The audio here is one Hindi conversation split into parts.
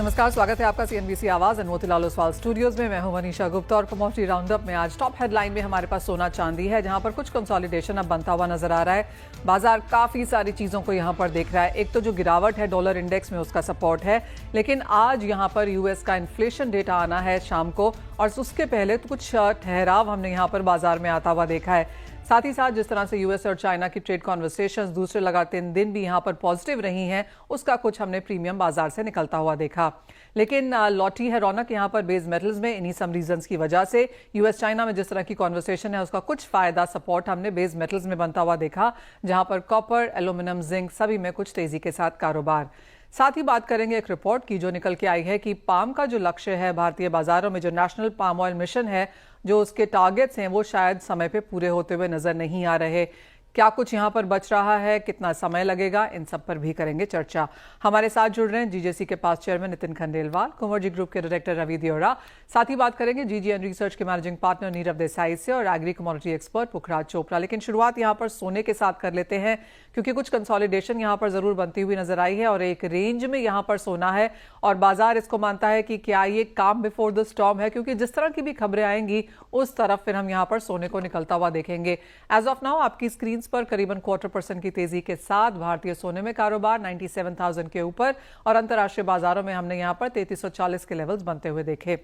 नमस्कार, स्वागत है आपका सीएनबीसी आवाज और मोतीलाल ओसवाल स्टूडियोज में। मैं हूं मनीषा गुप्ता और कमोडिटी राउंडअप में आज टॉप हेडलाइन में हमारे पास सोना चांदी है, जहां पर कुछ कंसोलिडेशन अब बनता हुआ नजर आ रहा है। बाजार काफी सारी चीजों को यहां पर देख रहा है। एक तो जो गिरावट है डॉलर इंडेक्स में, उसका सपोर्ट है, लेकिन आज यहां पर यूएस का इन्फ्लेशन डेटा आना है शाम को, और उसके पहले तो कुछ ठहराव हमने यहां पर बाजार में आता हुआ देखा है। साथ ही साथ जिस तरह से यूएस और चाइना की ट्रेड कॉन्वर्सेशंस दूसरे लगातार दिन भी यहां पर पॉजिटिव रही हैं, उसका कुछ हमने प्रीमियम बाजार से निकलता हुआ देखा। लेकिन लौटी है रौनक यहां पर बेस मेटल्स में, इन्हीं सम रीजंस की वजह से यूएस चाइना में जिस तरह की कॉन्वर्सेशन है उसका कुछ फायदा सपोर्ट हमने बेस मेटल्स में बनता हुआ देखा, जहां पर कॉपर, एल्यूमिनियम, जिंक सभी में कुछ तेजी के साथ कारोबार। साथ ही बात करेंगे एक रिपोर्ट की जो निकल के आई है कि पाम का जो लक्ष्य है भारतीय बाजारों में, जो नेशनल पाम ऑयल मिशन है, जो उसके टारगेट्स हैं वो शायद समय पे पूरे होते हुए नजर नहीं आ रहे। क्या कुछ यहां पर बच रहा है, कितना समय लगेगा, इन सब पर भी करेंगे चर्चा। हमारे साथ जुड़ रहे हैं जीजेसी के पास चेयरमैन नितिन खंडेलवाल, कुंवर ग्रुप के डायरेक्टर रवि दियोरा, साथ ही बात करेंगे जीजीएन रिसर्च के मैनेजिंग पार्टनर नीरव देसाई से और एग्री कमोडिटी एक्सपर्ट पुखराज चोपड़ा। लेकिन शुरुआत यहां पर सोने के साथ कर लेते हैं, क्योंकि कुछ कंसोलिडेशन यहां पर जरूर बनती हुई नजर आई है और एक रेंज में यहां पर सोना है और बाजार इसको मानता है कि क्या ये काम बिफोर द स्टॉर्म है, क्योंकि जिस तरह की भी खबरें आएंगी उस तरफ फिर हम यहां पर सोने को निकलता हुआ देखेंगे। एज ऑफ नाउ आपकी स्क्रीन पर करीबन 0.25% की तेजी के साथ भारतीय सोने में कारोबार 97,000 के ऊपर, और अंतर्राष्ट्रीय बाजारों में हमने यहां पर 3340 के लेवल्स बनते हुए देखे।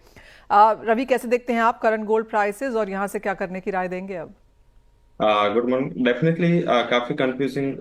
रवि, कैसे देखते हैं आप करंट गोल्ड प्राइसेस और यहां से क्या करने की राय देंगे अब? Good morning. डेफिनेटली काफी कंफ्यूजिंग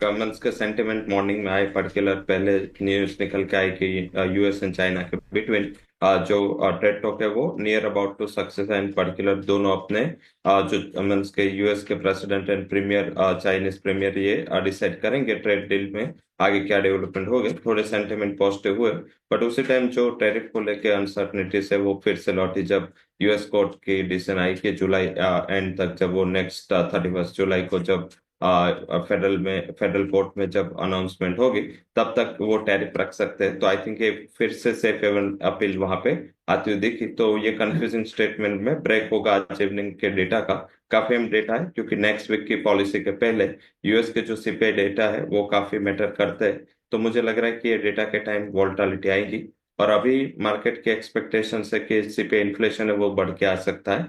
कमेंट्स के सेंटिमेंट मॉर्निंग में आए। पर्टिकुलर पहले न्यूज निकल के आई कि यूएस एंड चाइना के बिटवीन जो ट्रेड टॉक है वो नियर अबाउट टू सक्सेस है। इन पर्टिकुलर दोनों अपने जो मीन्स के यूएस के president and premier Chinese premier ये डिसाइड करेंगे ट्रेड डील में आगे क्या डेवलपमेंट हो गए। थोड़े सेंटिमेंट पॉजिटिव हुए, बट उसी टाइम जो टैरिफ को लेके अनसर्टनिटीज है वो फिर से लौटी जब यूएस कोर्ट की डिसीजन आई कि जुलाई एंड तक, जब वो नेक्स्ट 31 जुलाई को जब फेडरल कोर्ट में जब अनाउंसमेंट होगी तब तक वो टैरिफ रख सकते हैं। तो आई थिंक ये फिर से सेफ हेवन अपील वहां पे आती हुई दिखी। तो ये कंफ्यूजिंग स्टेटमेंट में ब्रेक होगा आज इवनिंग के डेटा का। काफी अहम डेटा है क्योंकि नेक्स्ट वीक की पॉलिसी के पहले यूएस के जो सीपीआई डेटा है वो काफी मैटर करते हैं। तो मुझे लग रहा है कि ये डेटा के टाइम वोलेटिलिटी आएगी और अभी मार्केट के एक्सपेक्टेशन है कि सीपीआई इन्फ्लेशन है वो बढ़ के आ सकता है।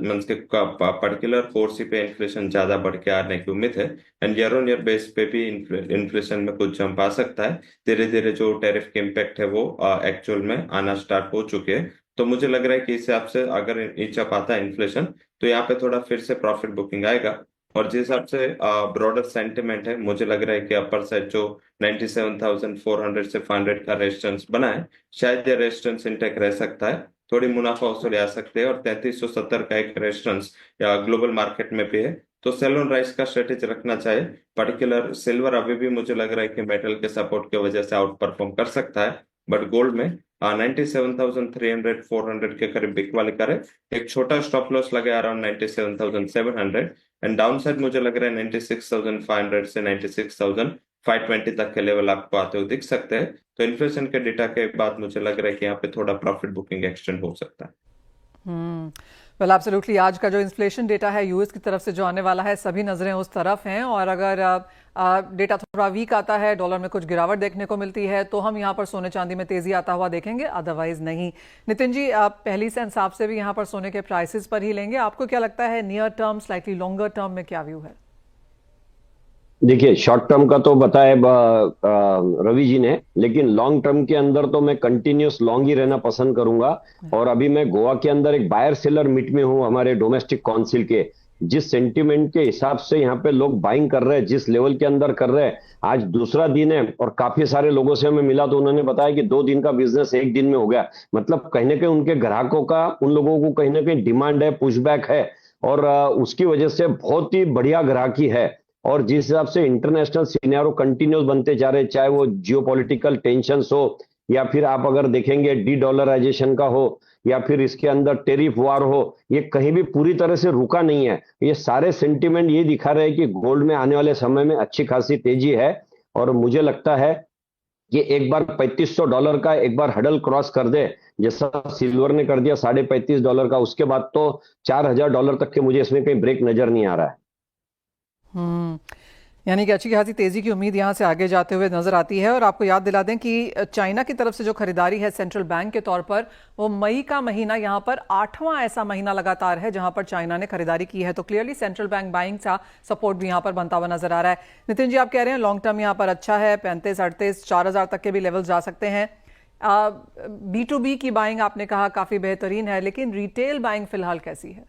मीन्स के पर्टिकुलर कोर सीपीआई इन्फ्लेशन ज्यादा बढ़ के आने की उम्मीद है and year on year base पे भी इन्फ्लेशन में कुछ जंप आ सकता है। धीरे धीरे जो टैरिफ के इम्पैक्ट है वो एक्चुअल में आना स्टार्ट हो चुके हैं। तो मुझे लग रहा है कि इस हिसाब से अगर इंच अप आता है इन्फ्लेशन तो यहाँ पे थोड़ा फिर से प्रॉफिट बुकिंग आएगा। और जिस हिसाब से ब्रॉडर सेंटिमेंट है, मुझे लग रहा है कि अपर साइड जो 97,400 से 500 का रेजिस्टेंस बना है, शायद ये रेजिस्टेंस इंटेक रह सकता है। थोड़ी मुनाफा वसूली आ सकते हैं और 3370 का एक रेजिस्टेंस या ग्लोबल मार्केट में भी है। तो सेल ऑन राइस का स्ट्रेटेजी रखना चाहिए। पर्टिकुलर सिल्वर अभी भी मुझे लग रहा है कि मेटल के सपोर्ट की वजह से आउट परफॉर्म कर सकता है, बट गोल्ड में 97,300 400 के करीब बिक वाले करे। एक छोटा स्टॉप लॉस लगे अराउंड 97,700 एंड डाउन साइड मुझे लग रहा है 96,500 से 96,520 तक के लेवल आपको आते हुए दिख सकते हैं। तो इन्फ्लेशन के डेटा के बाद मुझे लग रहा है कि यहाँ पे थोड़ा प्रॉफिट बुकिंग एक्सटेंड हो सकता है। वेल एब्सोल्युटली, आज का जो इन्फ्लेशन डेटा है यूएस की तरफ से जो आने वाला है, सभी नजरें उस तरफ हैं, और अगर डेटा थोड़ा वीक आता है, डॉलर में कुछ गिरावट देखने को मिलती है, तो हम यहाँ पर सोने चांदी में तेजी आता हुआ देखेंगे, अदरवाइज नहीं। नितिन जी, आप पहली से हिसाब से भी यहाँ पर सोने के प्राइसेस पर ही लेंगे। आपको क्या लगता है near term, slightly longer term में क्या व्यू है? देखिए, शॉर्ट टर्म का तो बताया रवि जी ने, लेकिन लॉन्ग टर्म के अंदर तो मैं कंटिन्यूस लॉन्ग ही रहना पसंद करूंगा। और अभी मैं गोवा के अंदर एक बायर सेलर मीट में हूं हमारे डोमेस्टिक काउंसिल के। जिस सेंटिमेंट के हिसाब से यहाँ पे लोग बाइंग कर रहे हैं, जिस लेवल के अंदर कर रहे हैं, आज दूसरा दिन है और काफी सारे लोगों से हमें मिला तो उन्होंने बताया कि 2 दिन का बिजनेस 1 दिन में हो गया। मतलब कहीं ना कहीं उनके ग्राहकों का, उन लोगों को कहीं ना कहीं डिमांड है, पुशबैक है, और उसकी वजह से बहुत ही बढ़िया ग्राहकी है। और जिस हिसाब से इंटरनेशनल सिनेरियो कंटिन्यूस बनते जा रहे हैं, चाहे वो जियोपॉलिटिकल टेंशंस हो या फिर आप अगर देखेंगे डी डॉलराइजेशन का हो या फिर इसके अंदर टेरिफ वार हो, ये कहीं भी पूरी तरह से रुका नहीं है। ये सारे सेंटिमेंट ये दिखा रहे हैं कि गोल्ड में आने वाले समय में अच्छी खासी तेजी है। और मुझे लगता है कि एक बार $3,500 का एक बार हडल क्रॉस कर दे, जैसा सिल्वर ने कर दिया $35.5 का, उसके बाद तो $4,000 तक के मुझे इसमें कहीं ब्रेक नजर नहीं आ रहा है। यानी कि अच्छी खासी तेजी की उम्मीद यहां से आगे जाते हुए नजर आती है। और आपको याद दिला दें कि चाइना की तरफ से जो खरीदारी है सेंट्रल बैंक के तौर पर, वो मई का महीना यहां पर 8वां ऐसा महीना लगातार है जहां पर चाइना ने खरीदारी की है। तो क्लियरली सेंट्रल बैंक बाइंग का सपोर्ट भी यहां पर बनता हुआ नजर आ रहा है। नितिन जी, आप कह रहे हैं लॉन्ग टर्म यहां पर अच्छा है, 35, 38, 4,000 तक के भी लेवल जा सकते हैं। B2B की बाइंग आपने कहा काफी बेहतरीन है, लेकिन रिटेल बाइंग फिलहाल कैसी है?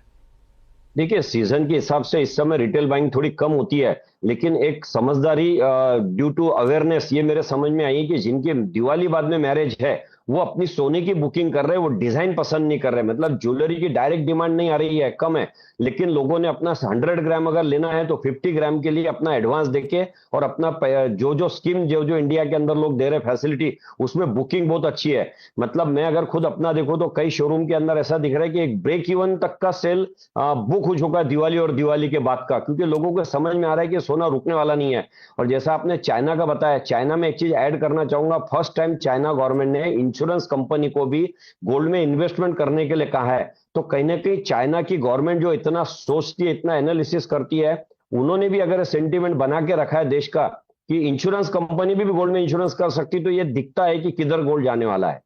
देखिए, सीजन के हिसाब से इस समय रिटेल बाइंग थोड़ी कम होती है, लेकिन एक समझदारी ड्यू टू अवेयरनेस ये मेरे समझ में आई है कि जिनके दिवाली बाद में मैरिज है वो अपनी सोने की बुकिंग कर रहे हैं, वो डिजाइन पसंद नहीं कर रहे। मतलब ज्वेलरी की डायरेक्ट डिमांड नहीं आ रही है, कम है, लेकिन लोगों ने अपना 100 ग्राम अगर लेना है तो 50 ग्राम के लिए अपना एडवांस देके और अपना जो जो स्कीम जो जो इंडिया के अंदर लोग दे रहे हैं फैसिलिटी, उसमें बुकिंग बहुत अच्छी है। मतलब मैं अगर खुद अपना देखूं तो कई शोरूम के अंदर ऐसा दिख रहा है कि एक ब्रेक इवन तक का सेल बुक हो चुका है दिवाली और दिवाली के बाद का, क्योंकि लोगों को समझ में आ रहा है कि सोना रुकने वाला नहीं है। और जैसा आपने चाइना का बताया, चाइना में एक चीज ऐड करना चाहूंगा, फर्स्ट टाइम चाइना गवर्नमेंट ने इंश्योरेंस कंपनी को भी गोल्ड में इन्वेस्टमेंट करने के लिए कहा है। तो कहीं ना कहीं चाइना की गवर्नमेंट जो इतना सोचती है, इतना एनालिसिस करती है, उन्होंने भी अगर सेंटीमेंट बना के रखा है देश का कि इंश्योरेंस कंपनी भी गोल्ड में इंश्योरेंस कर सकती, तो ये दिखता है कि किधर गोल्ड जाने वाला है।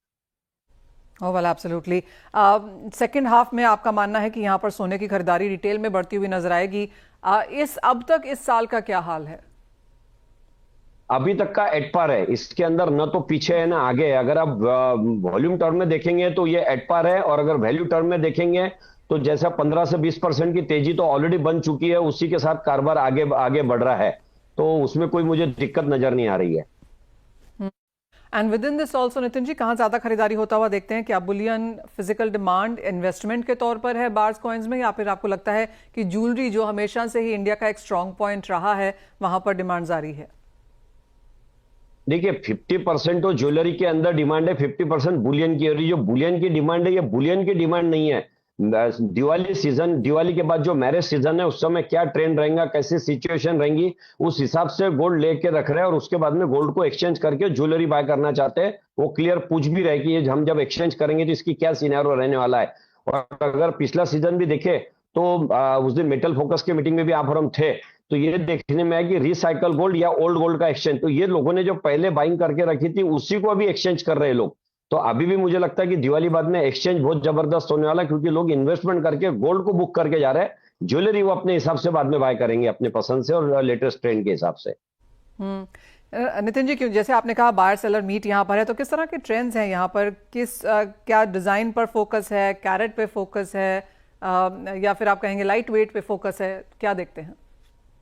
ओह वेल, एब्सोल्युटली। सेकेंड हाफ में आपका मानना है कि यहाँ पर सोने की खरीदारी रिटेल में बढ़ती हुई नजर आएगी। इस अब तक इस साल का क्या हाल है? अभी तक का एट पार है, इसके अंदर न तो पीछे है ना आगे है। अगर आप वॉल्यूम टर्म में देखेंगे तो ये एट पार है, और अगर वैल्यू टर्म में देखेंगे तो जैसा 15 से 20% की तेजी तो ऑलरेडी बन चुकी है, उसी के साथ कारोबार आगे आगे बढ़ रहा है, तो उसमें कोई मुझे दिक्कत नजर नहीं आ रही है। And within this also Nitin ji, कहाँ ज्यादा खरीदारी होता हुआ देखते हैं? क्या बुलियन फिजिकल डिमांड इन्वेस्टमेंट के तौर पर है बार्स कॉइन्स में, या फिर आपको लगता है कि ज्वेलरी जो हमेशा से ही इंडिया का एक स्ट्रॉन्ग पॉइंट रहा है वहां पर डिमांड जारी है? देखिए, 50% तो ज्वेलरी के अंदर डिमांड है, 50% बुलियन की। और ये जो बुलियन की डिमांड है, ये बुलियन की डिमांड नहीं है। दिवाली सीजन, दिवाली के बाद जो मैरिज सीजन है, उस समय क्या ट्रेंड रहेगा, कैसी सिचुएशन रहेंगी, उस हिसाब से गोल्ड लेके रख रहे हैं, और उसके बाद में गोल्ड को एक्सचेंज करके ज्वेलरी बाय करना चाहते हैं। वो क्लियर पूछ भी रहे कि ये हम जब एक्सचेंज करेंगे तो इसकी क्या सिनेरियो रहने वाला है। और अगर पिछला सीजन भी देखे तो उस दिन मेटल फोकस के मीटिंग में भी आप और हम थे, तो ये देखने में आया कि रिसाइकल गोल्ड या ओल्ड गोल्ड का एक्सचेंज, तो ये लोगों ने जो पहले बाइंग करके रखी थी उसी को अभी एक्सचेंज कर रहे हैं लोग। तो अभी भी मुझे लगता है कि दिवाली बाद में एक्सचेंज बहुत जबरदस्त होने वाला है, क्योंकि लोग इन्वेस्टमेंट करके गोल्ड को बुक करके जा रहे हैं। ज्वेलरी वो अपने हिसाब से बाद में बाय करेंगे, अपने पसंद से और लेटेस्ट ट्रेंड के हिसाब से। नितिन जी, क्यों जैसे आपने कहा बायर सेलर मीट यहाँ पर है, तो किस तरह के ट्रेंड्स हैं यहाँ पर? क्या डिजाइन पर फोकस है, कैरेट पे फोकस है, या फिर आप कहेंगे लाइट वेट पे फोकस है? क्या देखते हैं?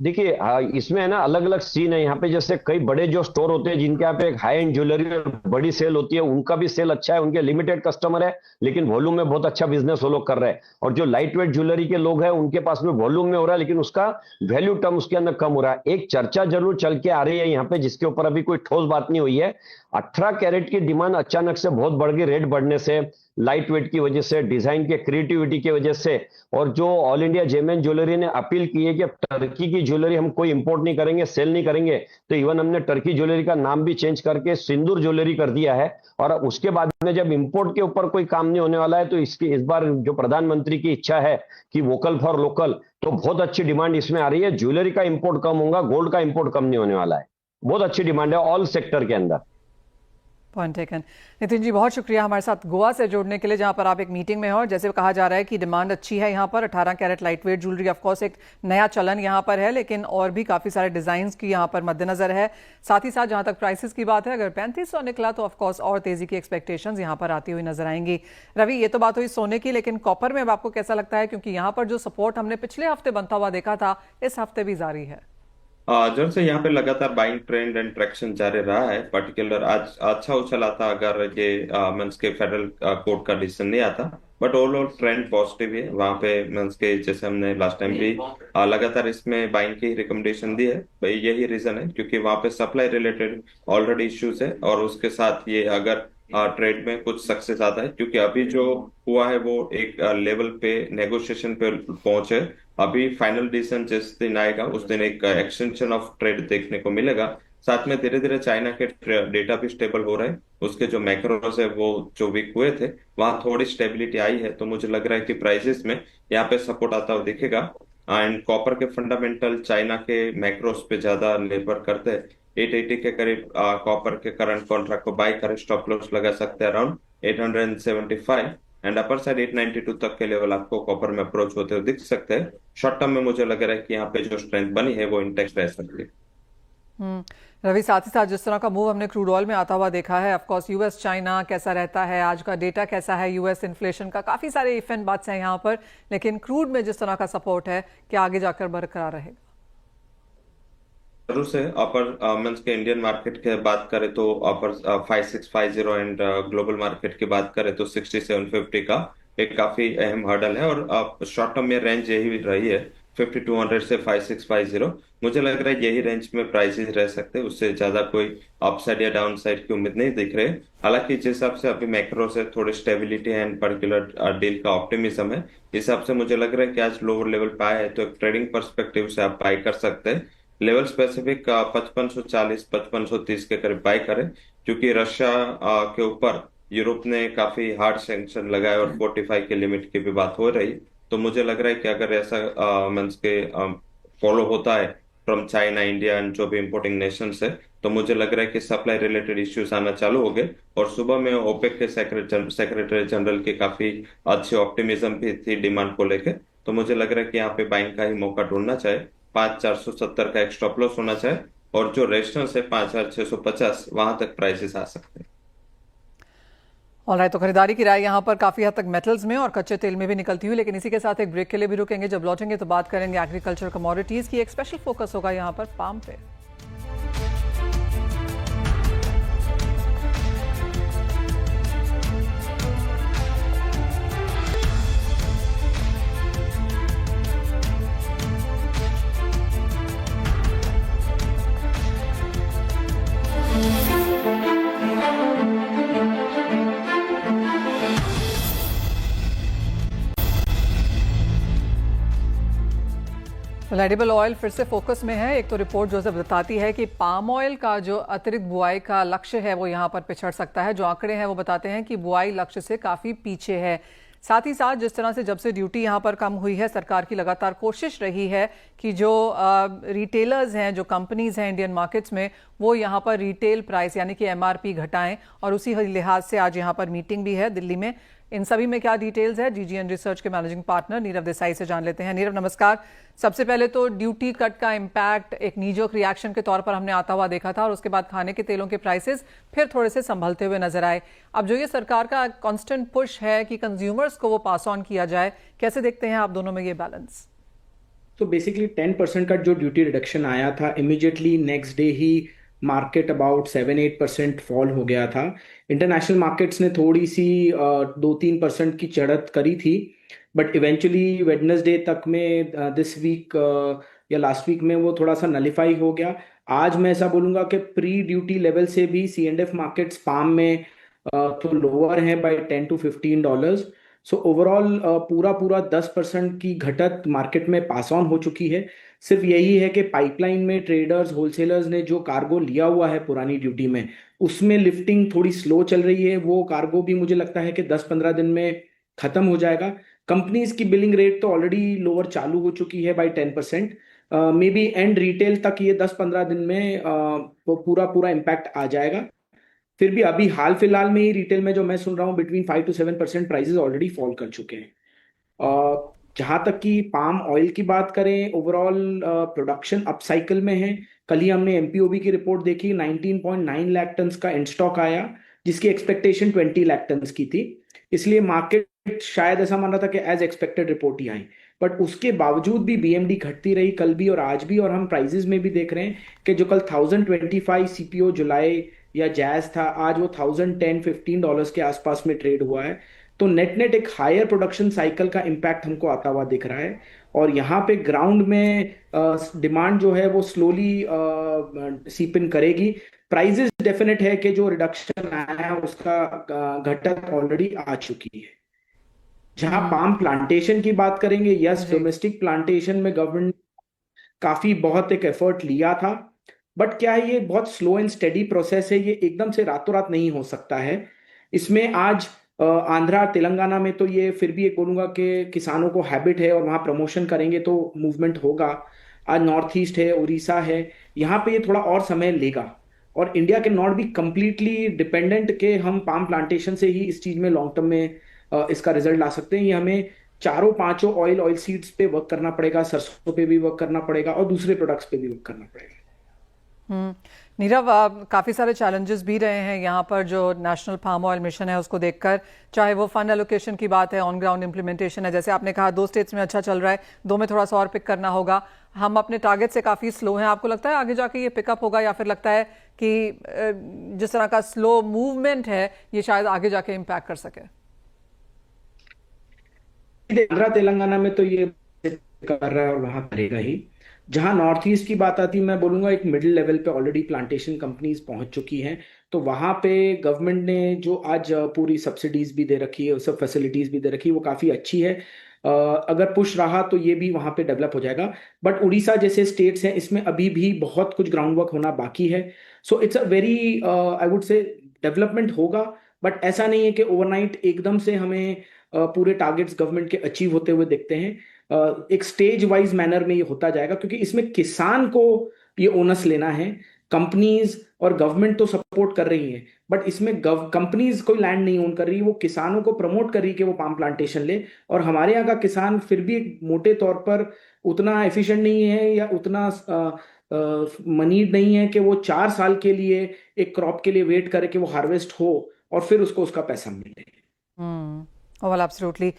देखिए, इसमें है ना अलग अलग सीन है यहाँ पे। जैसे कई बड़े जो स्टोर होते हैं जिनके यहाँ पे एक हाई एंड ज्वेलरी और बड़ी सेल होती है, उनका भी सेल अच्छा है, उनके लिमिटेड कस्टमर है, लेकिन वॉल्यूम में बहुत अच्छा बिजनेस वो लोग कर रहे हैं। और जो लाइट वेट ज्वेलरी के लोग हैं, उनके पास में वॉल्यूम में हो रहा है, लेकिन उसका वैल्यू टर्म उसके अंदर कम हो रहा है। एक चर्चा जरूर चल के आ रही है यहाँ पे, जिसके ऊपर अभी कोई ठोस बात नहीं हुई है। 18 कैरेट की डिमांड अचानक से बहुत बढ़ गई, रेट बढ़ने से, लाइट वेट की वजह से, डिजाइन के क्रिएटिविटी की वजह से। और जो ऑल इंडिया जेमन ज्वेलरी ने अपील की है कि अब टर्की की ज्वेलरी हम कोई इंपोर्ट नहीं करेंगे, सेल नहीं करेंगे, तो इवन हमने टर्की ज्वेलरी का नाम भी चेंज करके सिंदूर ज्वेलरी कर दिया है। और उसके बाद में जब इंपोर्ट के ऊपर कोई काम नहीं होने वाला है, तो इसकी इस बार जो प्रधानमंत्री की इच्छा है कि वोकल फॉर लोकल, तो बहुत अच्छी डिमांड इसमें आ रही है। ज्वेलरी का इंपोर्ट कम होगा, गोल्ड का इंपोर्ट कम नहीं होने वाला है। बहुत अच्छी डिमांड है ऑल सेक्टर के अंदर। Point taken. नितिन जी, बहुत शुक्रिया हमारे साथ गोवा से जोड़ने के लिए, जहां पर आप एक मीटिंग में हो। जैसे कहा जा रहा है कि डिमांड अच्छी है यहाँ पर। 18 carat light weight jewellery of course एक नया चलन यहाँ पर है, लेकिन और भी काफ़ी सारे डिज़ाइंस की यहाँ पर मद्देनजर है। साथ ही साथ जहाँ तक प्राइसेस की बात है, अगर 3500 निकला तो ऑफकोर्स और तेज़ी की एक्सपेक्टेशंस यहाँ पर आती हुई नजर आएंगी। रवि, ये तो बात हुई सोने की, लेकिन कॉपर में अब आपको कैसा लगता है? क्योंकि यहाँ पर जो सपोर्ट हमने पिछले हफ्ते बनता हुआ देखा था, इस हफ्ते भी जारी है। जब से यहाँ पे लगातार बाइंग ट्रेंड एंड ट्रैक्शन जारी रहा है। पर्टिकुलर आज अच्छा उछल आता अगर ये मीन्स के फेडरल कोर्ट का डिसीजन नहीं आता, बट ओवरऑल ट्रेंड पॉजिटिव है वहाँ पे। मीन्स के जैसे हमने लास्ट टाइम भी लगातार इसमें बाइंग की रिकमेंडेशन दी है भाई, यही रीजन है क्योंकि वहाँ पे सप्लाई रिलेटेड ऑलरेडी इश्यूज है, और उसके साथ ये अगर ट्रेड में कुछ सक्सेस आता है, क्योंकि अभी जो हुआ है वो एक लेवल पे नेगोशिएशन पे पहुंचे। अभी फाइनल डिसीजन जिस दिन आएगा उस दिन एक एक्सटेंशन ऑफ ट्रेड देखने को मिलेगा। साथ में धीरे धीरे चाइना के डेटा भी स्टेबल हो रहे हैं, उसके जो मैक्रोस है वो जो वीक हुए थे वहां थोड़ी स्टेबिलिटी आई है। तो मुझे लग रहा है कि प्राइसेस में यहाँ पे सपोर्ट आता हुआ दिखेगा। एंड कॉपर के फंडामेंटल चाइना के मैक्रोस पे ज्यादा निर्भर करते हैं। 880 के करीब कॉपर के करंट कॉन्ट्रैक्ट को बाय करें, स्टॉप लॉस लगा सकते हैं अराउंड 875 एंड अपर साइड 892 तक के लेवल आपको कॉपर में अप्रोच होते हुए दिख सकते हैं। शॉर्ट टर्म में मुझे लग रहा है कि यहाँ पे जो स्ट्रेंथ बनी है वो इंटेक्स रह सकती है। रवि, साथ ही साथ जिस तरह का मूव हमने क्रूड ऑयल में आता हुआ देखा है, ऑफ कोर्स यूएस चाइना कैसा रहता है, आज का डेटा कैसा है, यूएस इन्फ्लेशन का, काफी सारे इफ एंड बात्स हैं यहाँ पर, लेकिन क्रूड में जिस तरह का सपोर्ट है क्या आगे जाकर बरकरार रहेगा? शुरू से अपर मीन्स के इंडियन मार्केट की बात करें तो अपर 5650 एंड ग्लोबल मार्केट की बात करें तो 6750 का एक काफी अहम हर्डल है। और शॉर्ट टर्म में रेंज यही रही है 5200 से 5650। मुझे लग रहा है यही रेंज में प्राइसेस रह सकते हैं, उससे ज्यादा कोई अपसाइड या डाउन साइड की उम्मीद नहीं दिख रही। हालांकि जिस हिसाब से अभी मैक्रो से थोड़ी स्टेबिलिटी एंड पर्टिकुलर डील का ऑप्टिमिज्म है, इस हिसाब से मुझे लग रहा है कि आज लोअर लेवल पे आया है तो एक ट्रेडिंग पर्सपेक्टिव से आप बाय कर सकते हैं। लेवल स्पेसिफिक 5540 5530 के करीब बाय करें, क्योंकि रशिया के ऊपर यूरोप ने काफी हार्ड सैंक्शन लगाए और 45 के लिमिट की भी बात हो रही। तो मुझे लग रहा है कि अगर ऐसा मीन्स के फॉलो होता है फ्रॉम चाइना, इंडिया एंड जो भी इंपोर्टिंग नेशंस है, तो मुझे लग रहा है कि सप्लाई रिलेटेड इश्यूज आना चालू हो गए। और सुबह में ओपेक के सेक्रेटरी जनरल की काफी अच्छी ऑप्टिमिज्म भी थी डिमांड को लेके। तो मुझे लग रहा है कि यहाँ पे बाइंग का ही मौका ढूंढना चाहिए। 5470 का एक स्टॉप लॉस होना चाहिए और जो रेजिस्टेंस है 5650 वहां तक प्राइसेस आ सकते हैं। ऑलराइट, तो खरीदारी की राय यहाँ पर काफी हद तक मेटल्स में और कच्चे तेल में भी निकलती हुई, लेकिन इसी के साथ एक ब्रेक के लिए भी रुकेंगे। जब लौटेंगे तो बात करेंगे एग्रीकल्चर कमोडिटीज की। एक स्पेशल फोकस होगा यहाँ पर पाम पे। एडिबल ऑयल फिर से फोकस में है। एक तो रिपोर्ट जो बताती है कि पाम ऑयल का जो अतिरिक्त बुआई का लक्ष्य है वो यहाँ पर पिछड़ सकता है। जो आंकड़े हैं वो बताते हैं कि बुआई लक्ष्य से काफ़ी पीछे है। साथ ही साथ जिस तरह से जब से ड्यूटी यहाँ पर कम हुई है, सरकार की लगातार कोशिश रही है कि जो रिटेलर्स हैं, जो कंपनीज हैं इंडियन मार्केट्स में, वो यहाँ पर रिटेल प्राइस यानी कि एमआरपी घटाएं। और उसी लिहाज से आज यहाँ पर मीटिंग भी है दिल्ली में। इन सभी में क्या डिटेल्स है, जीजीएन रिसर्च के मैनेजिंग पार्टनर नीरव देसाई से जान लेते हैं। नीरव, नमस्कार। सबसे पहले तो ड्यूटी कट का इम्पैक्ट एक नीजोक रिएक्शन के तौर पर हमने आता हुआ देखा था और उसके बाद खाने के तेलों के प्राइसेस फिर थोड़े से संभलते हुए नजर आए। अब जो ये सरकार का कांस्टेंट पुश है कि कंज्यूमर्स को वो पास ऑन किया जाए, कैसे देखते हैं आप दोनों में ये बैलेंस? तो बेसिकली 10% का जो ड्यूटी रिडक्शन आया था, immediately next day he market about 7-8% fall हो गया था। इंटरनेशनल मार्केट्स ने थोड़ी सी 2-3% की चढ़त करी थी, बट इवेंचुअली वेडनेसडे तक में दिस वीक या लास्ट वीक में वो थोड़ा सा नलिफाई हो गया। आज मैं ऐसा बोलूँगा कि प्री ड्यूटी लेवल से भी C&F मार्केट्स पाम में तो लोअर हैं बाय $10 to $15। सो ओवरऑल पूरा 10% की घटत मार्केट में पास ऑन हो चुकी है। सिर्फ यही है कि पाइपलाइन में ट्रेडर्स, होलसेलर्स ने जो कार्गो लिया हुआ है पुरानी ड्यूटी में, उसमें लिफ्टिंग थोड़ी स्लो चल रही है। वो कार्गो भी मुझे लगता है कि 10-15 दिन में खत्म हो जाएगा। कंपनीज की बिलिंग रेट तो ऑलरेडी लोअर चालू हो चुकी है by 10%। Maybe end retail तक ये 10-15 दिन में पूरा इम्पैक्ट आ जाएगा। फिर भी अभी हाल फिलहाल में ही रिटेल में जो मैं सुन रहा हूँ between 5 to 7% prices already fall कर चुके हैं। जहां तक कि पाम ऑयल की बात करें, ओवरऑल प्रोडक्शन अप साइकिल में है। कल ही हमने एमपीओबी की रिपोर्ट देखी, 19.9 लाख टन का एंड स्टॉक आया, जिसकी एक्सपेक्टेशन 20 लाख टन की थी। इसलिए मार्केट शायद ऐसा मान रहा था कि एज एक्सपेक्टेड रिपोर्ट ही आई, बट उसके बावजूद भी बीएमडी घटती रही कल भी और आज भी। और हम प्राइसेस में भी देख रहे हैं कि जो कल 1025 सीपीओ जुलाई या जैज था, आज वो $10-15 के आसपास में ट्रेड हुआ है। तो नेट एक हायर प्रोडक्शन साइकिल का इम्पैक्ट हमको आता हुआ दिख रहा है। और यहाँ पे ग्राउंड में डिमांड जो है वो स्लोली सीप इन करेगी। प्राइजेस डेफिनेट है कि जो रिडक्शन आया है उसका घटत ऑलरेडी आ चुकी है। जहां पाम प्लांटेशन की बात करेंगे, यस, डोमेस्टिक प्लांटेशन में गवर्नमेंट काफी बहुत एक एफर्ट लिया था, बट क्या है, ये बहुत स्लो एंड स्टेडी प्रोसेस है। ये एकदम से रातों रात नहीं हो सकता है। इसमें आज आंध्रा तेलंगाना में तो ये फिर भी एक बोलूंगा कि किसानों को हैबिट है और वहाँ प्रमोशन करेंगे तो मूवमेंट होगा। आज नॉर्थ ईस्ट है, उड़ीसा है, यहाँ पे ये थोड़ा और समय लेगा। और इंडिया के नॉट बी कंप्लीटली डिपेंडेंट के हम पाम प्लांटेशन से ही इस चीज में लॉन्ग टर्म में इसका रिजल्ट ला सकते हैं। ये हमें चारों पांचों ऑयल सीड्स पे वर्क करना पड़ेगा, सरसों पे भी वर्क करना पड़ेगा और दूसरे प्रोडक्ट्स पे भी वर्क करना पड़ेगा। नीरव, काफ़ी सारे चैलेंजेस भी रहे हैं यहाँ पर जो नेशनल पाम ऑयल मिशन है उसको देखकर, चाहे वो फंड एलोकेशन की बात है, ऑन ग्राउंड इम्प्लीमेंटेशन है। जैसे आपने कहा 2 स्टेट्स में अच्छा चल रहा है, 2 में थोड़ा सा और पिक करना होगा। हम अपने टारगेट से काफ़ी स्लो हैं। आपको लगता है आगे जाके ये पिकअप होगा, या फिर लगता है कि जिस तरह का स्लो मूवमेंट है ये शायद आगे जाके इम्पैक्ट कर सके? आंध्रा तेलंगाना में तो ये कर रहा है और वहां करेगा ही। जहां नॉर्थ ईस्ट की बात आती है, मैं बोलूंगा एक मिडिल लेवल पे ऑलरेडी प्लांटेशन कंपनीज पहुंच चुकी हैं। तो वहां पे गवर्नमेंट ने जो आज पूरी सब्सिडीज भी दे रखी है, सब फैसिलिटीज भी दे रखी है, वो काफी अच्छी है। अगर पुश रहा तो ये भी वहां पे डेवलप हो जाएगा। बट उड़ीसा जैसे स्टेट्स हैं, इसमें अभी भी बहुत कुछ ग्राउंड वर्क होना बाकी है। So it's a very I would say development होगा, बट ऐसा नहीं है कि ओवरनाइट एकदम से हमें पूरे टारगेट्स गवर्नमेंट के अचीव होते हुए देखते हैं। एक स्टेज वाइज मैनर में ये होता जाएगा, क्योंकि इसमें किसान को ये ओनस लेना है। कंपनीज और गवर्नमेंट तो सपोर्ट कर रही है, बट इसमें कंपनीज कोई लैंड नहीं ओन कर रही, वो किसानों को प्रमोट कर रही है कि वो पाम प्लांटेशन ले। और हमारे यहाँ का किसान फिर भी एक मोटे तौर पर उतना एफिशिएंट नहीं है या उतना मनीड नहीं है कि वो 4 साल के लिए एक क्रॉप के लिए वेट करे कि वो हार्वेस्ट हो और फिर उसको उसका पैसा मिले। Well absolutely.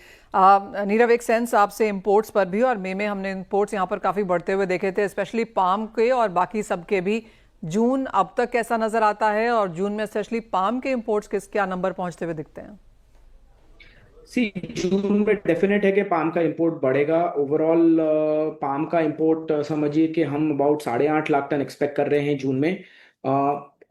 नीरव, एक सेंस आपसे इंपोर्ट्स पर भी, और मई में हमने इंपोर्ट्स यहाँ पर काफ़ी बढ़ते हुए देखे थे, स्पेशली पाम के और बाकी सब के भी। जून अब तक कैसा नज़र आता है, और जून में स्पेशली पाम के इंपोर्ट्स क्या नंबर पहुँचते हुए दिखते हैं? जून में डेफिनेट है कि पाम का इंपोर्ट बढ़ेगा। ओवरऑल पाम का इंपोर्ट समझिए कि हम अबाउट 8.5 लाख टन एक्सपेक्ट कर रहे हैं जून में।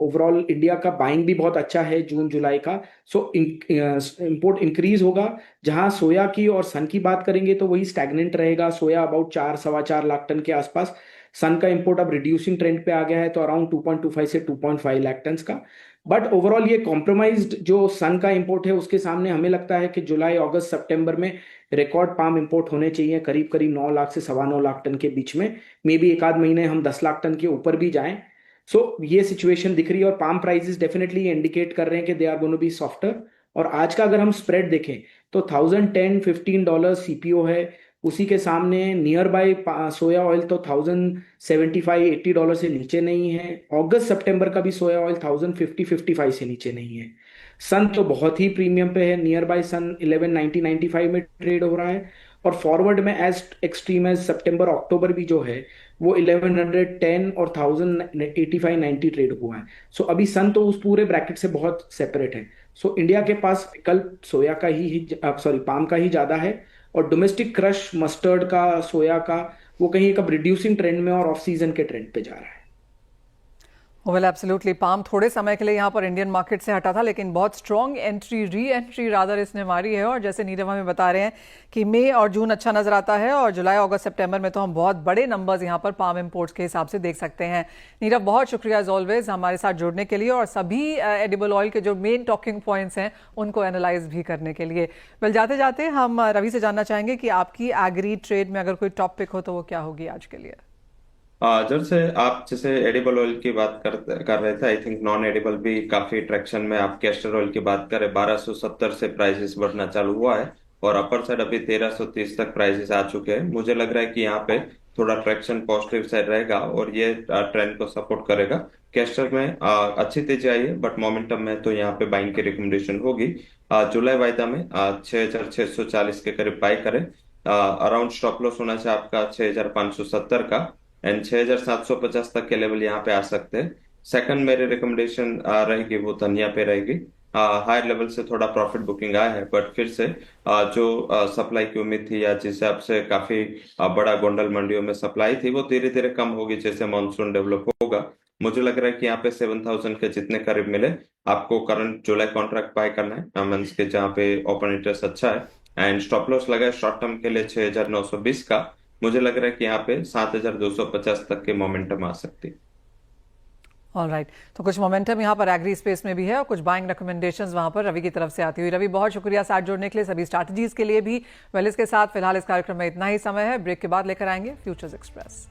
ओवरऑल इंडिया का बाइंग भी बहुत अच्छा है जून जुलाई का। सो इंपोर्ट इंक्रीज होगा। जहां सोया की और सन की बात करेंगे तो वही स्टैग्नेंट रहेगा। सोया अबाउट 4 सवा 4 लाख टन के आसपास। सन का इंपोर्ट अब रिड्यूसिंग ट्रेंड पे आ गया है, तो अराउंड 2.25 से 2.5 लाख टन का। बट ओवरऑल ये कॉम्प्रोमाइज्ड जो सन का इंपोर्ट है उसके सामने हमें लगता है कि जुलाई अगस्त सितंबर में रिकॉर्ड पाम इंपोर्ट होने चाहिए, करीब करीब 9 लाख से 9.25 लाख टन के बीच में। मे बी एक आध महीने हम 10 लाख टन के ऊपर भी जाएं। सो ये सिचुएशन दिख रही है, और पाम प्राइसेस डेफिनेटली इंडिकेट कर रहे हैं कि they are going to be softer. और आज का अगर हम स्प्रेड देखें तो $1,010-15 सीपीओ है। उसी के सामने नियर बाय सोया ऑयल तो $1,075-80 से नीचे नहीं है। अगस्त सितंबर का भी सोया ऑयल 1,050-55 से नीचे नहीं है। सन तो बहुत ही प्रीमियम पे है, नियर बाय सन 1190-95 में ट्रेड हो रहा है। और फॉरवर्ड में एज एक्सट्रीम एज सितंबर अक्टूबर भी जो है वो 1110 और 1085-90 ट्रेड हुआ है। सो अभी सन तो उस पूरे ब्रैकेट से बहुत सेपरेट है। सो इंडिया के पास विकल्प सोया का ही सॉरी पाम का ही ज्यादा है। और डोमेस्टिक क्रश मस्टर्ड का, सोया का, वो कहीं एक अब रिड्यूसिंग ट्रेंड में और ऑफ सीजन के ट्रेंड पे जा रहा है। Well absolutely. पाम थोड़े समय के लिए यहाँ पर इंडियन मार्केट से हटा था, लेकिन बहुत स्ट्रॉन्ग री एंट्री रादर इसने मारी है। और जैसे नीरव हमें बता रहे हैं कि मई और जून अच्छा नजर आता है, और जुलाई अगस्त सितंबर में तो हम बहुत बड़े नंबर्स यहाँ पर पाम इंपोर्ट्स के हिसाब से देख सकते हैं। नीरव, बहुत शुक्रिया एज ऑलवेज हमारे साथ जुड़ने के लिए, और सभी एडिबल ऑयल के जो मेन टॉकिंग पॉइंट्स हैं उनको एनालाइज भी करने के लिए। वेल, जाते जाते हम रवि से जानना चाहेंगे कि आपकी एग्री ट्रेड में अगर कोई टॉप पिक हो तो वो क्या होगी आज के लिए? जैसे आप जैसे एडिबल ऑयल की बात कर रहे थे, आई थिंक नॉन एडिबल भी काफी ट्रैक्शन में। आप कैस्टर ऑयल की बात करें, 1270 से प्राइसेस बढ़ना चालू हुआ है, और अपर साइड अभी 1330 तक प्राइसेस आ चुके हैं। मुझे लग रहा है कि यहाँ पे थोड़ा ट्रैक्शन पॉजिटिव साइड रहेगा और ये ट्रेंड को सपोर्ट करेगा। कैस्टर में अच्छी तेजी आई है, बट मोमेंटम में तो यहाँ पे बाइंग की रिकमेंडेशन होगी। जुलाई वायदा में 6640 के करीब बाय करें। अराउंड स्टॉप लॉस होना चाहिए आपका 6570 का, एंड 6750 तक के लेवल यहाँ पे आ सकते हैं। सेकंड मेरी रिकमेंडेशन रहेगी वो धनिया पे रहेगी। हायर लेवल से थोड़ा प्रॉफिट बुकिंग आया है, बट फिर से जो सप्लाई की उम्मीद थी या जिस हिसाब से काफी बड़ा गोंडल मंडियों में सप्लाई थी, वो धीरे धीरे कम होगी जैसे मानसून डेवलप होगा। मुझे लग रहा है कि यहाँ पे 7000 के जितने करीब मिले आपको करंट जुलाई कॉन्ट्रैक्ट बाय करना है, मंथ्स के जहाँ पे ओपन इंटरेस्ट अच्छा है। एंड स्टॉप लॉस लगा है शॉर्ट टर्म के लिए 6920 का। मुझे लग रहा है कि यहाँ पे 7250 तक के मोमेंटम आ सकती है। ऑलराइट, तो कुछ मोमेंटम यहाँ पर एग्री स्पेस में भी है और कुछ बाइंग रिकमेंडेशंस वहां पर रवि की तरफ से आती हुई। रवि, बहुत शुक्रिया साथ जुड़ने के लिए, सभी स्ट्रैटेजीज के लिए भी। वेल, इसके साथ फिलहाल इस कार्यक्रम में इतना ही समय है। ब्रेक के बाद लेकर आएंगे फ्यूचर्स एक्सप्रेस।